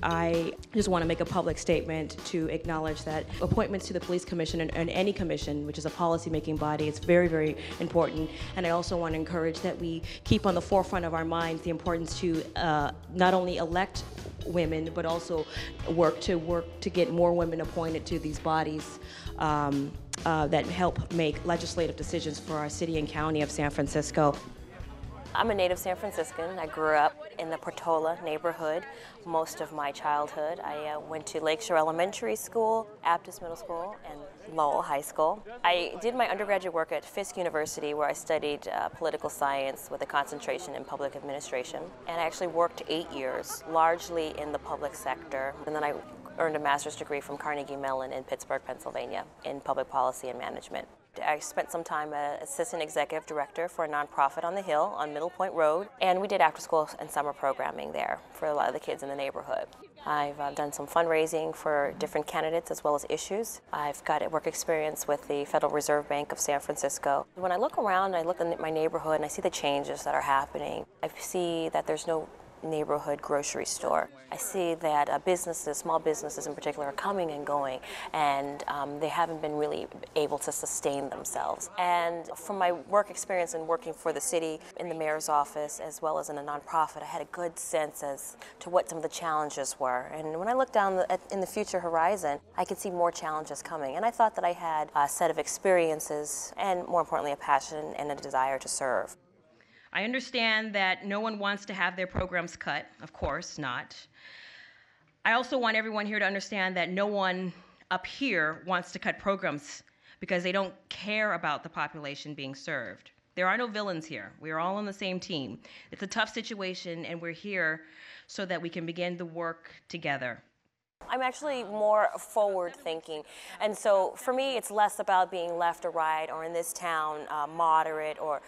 I just want to make a public statement to acknowledge that appointments to the police commission and any commission, which is a policy-making body, is very, very important. And I also want to encourage that we keep on the forefront of our minds the importance to not only elect women, but also work to get more women appointed to these bodies that help make legislative decisions for our city and county of San Francisco. I'm a native San Franciscan. I grew up in the Portola neighborhood most of my childhood. I went to Lakeshore Elementary School, Aptus Middle School, and Lowell High School. I did my undergraduate work at Fisk University, where I studied political science with a concentration in public administration. And I actually worked 8 years, largely in the public sector. And then I earned a master's degree from Carnegie Mellon in Pittsburgh, Pennsylvania, in public policy and management. I spent some time as assistant executive director for a nonprofit on the Hill on Middle Point Road, and we did after-school and summer programming there for a lot of the kids in the neighborhood. I've done some fundraising for different candidates as well as issues. I've got work experience with the Federal Reserve Bank of San Francisco. When I look around, I look at my neighborhood and I see the changes that are happening. I see that there's no neighborhood grocery store. I see that businesses, small businesses in particular, are coming and going, and they haven't been really able to sustain themselves. And from my work experience in working for the city in the mayor's office as well as in a nonprofit, I had a good sense as to what some of the challenges were. And when I looked down in the future horizon, I could see more challenges coming. And I thought that I had a set of experiences and, more importantly, a passion and a desire to serve. I understand that no one wants to have their programs cut, of course not. I also want everyone here to understand that no one up here wants to cut programs because they don't care about the population being served. There are no villains here. We are all on the same team. It's a tough situation, and we're here so that we can begin the work together. I'm actually more forward-thinking, and so for me it's less about being left or right, or in this town moderate or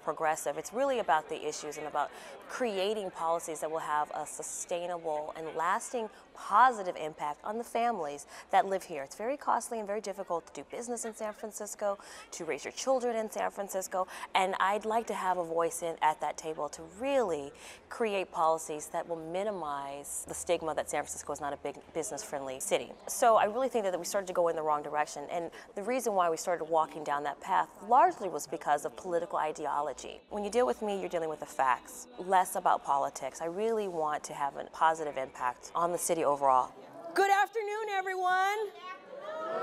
progressive. It's really about the issues and about creating policies that will have a sustainable and lasting positive impact on the families that live here. It's very costly and very difficult to do business in San Francisco, to raise your children in San Francisco, and I'd like to have a voice at that table to really create policies that will minimize the stigma that San Francisco is not a big business-friendly city. So I really think that we started to go in the wrong direction, and the reason why we started walking down that path largely was because of political ideology. When you deal with me, you're dealing with the facts, less about politics. I really want to have a positive impact on the city overall. Good afternoon, everyone.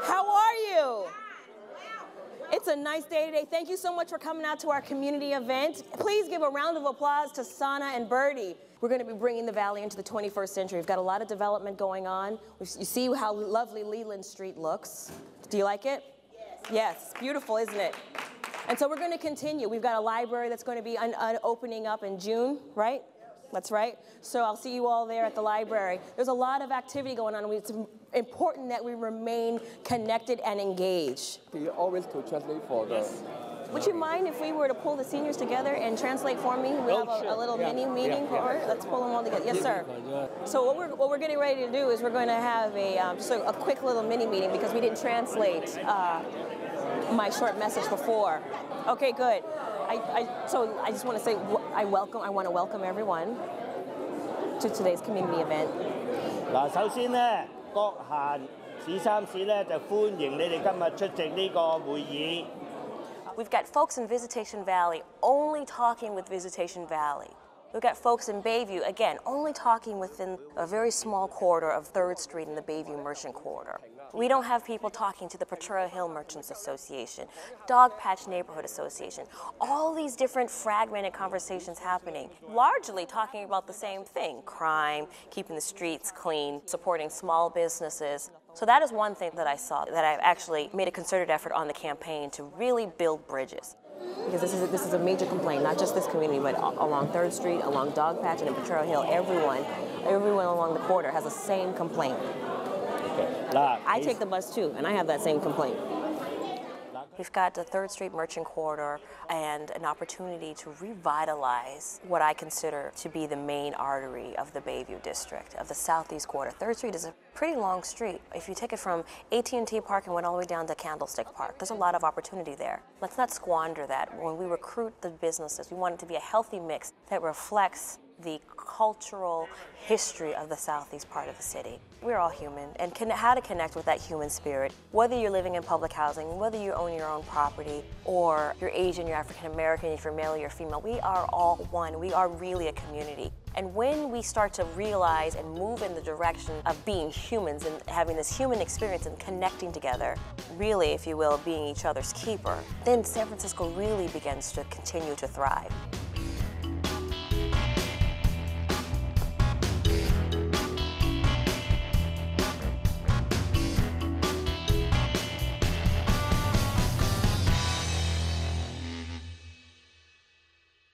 How are you? It's a nice day today. Thank you so much for coming out to our community event. Please give a round of applause to Sana and Birdie. We're going to be bringing the Valley into the 21st century. We've got a lot of development going on. You see how lovely Leland Street looks. Do you like it? Yes. Yes, it's beautiful, isn't it? And so we're going to continue. We've got a library that's going to be opening up in June, right? That's right. So I'll see you all there at the library. There's a lot of activity going on. It's important that we remain connected and engaged. You always to translate for the... Would you mind if we were to pull the seniors together and translate for me? We have a little mini meeting for Let's pull them all together. Yes, sir. So what we're getting ready to do is we're going to have just a quick little mini meeting because we didn't translate my short message before. Okay, good. So I just want to say I want to welcome everyone to today's community event. 嗱，首先咧，閣閒市三市咧就歡迎你哋今日出席呢個會議。 We've got folks in Visitation Valley only talking with Visitation Valley. We've got folks in Bayview, again, only talking within a very small corridor of 3rd Street in the Bayview Merchant Corridor. We don't have people talking to the Potrero Hill Merchants Association, Dogpatch Neighborhood Association, all these different fragmented conversations happening, largely talking about the same thing: crime, keeping the streets clean, supporting small businesses. So that is one thing that I saw, that I've actually made a concerted effort on the campaign to really build bridges. Because this is a major complaint, not just this community, but along 3rd Street, along Dogpatch, and in Potrero Hill, everyone along the corridor has the same complaint. I take the bus too, and I have that same complaint. We've got the 3rd Street Merchant Corridor and an opportunity to revitalize what I consider to be the main artery of the Bayview district, of the southeast quarter. 3rd Street is a pretty long street. If you take it from AT&T Park and went all the way down to Candlestick Park, there's a lot of opportunity there. Let's not squander that. When we recruit the businesses, we want it to be a healthy mix that reflects the cultural history of the southeast part of the city. We're all human, and how to connect with that human spirit. Whether you're living in public housing, whether you own your own property, or you're Asian, you're African American, if you're male or you're female, we are all one. We are really a community. And when we start to realize and move in the direction of being humans and having this human experience and connecting together, really, if you will, being each other's keeper, then San Francisco really begins to continue to thrive.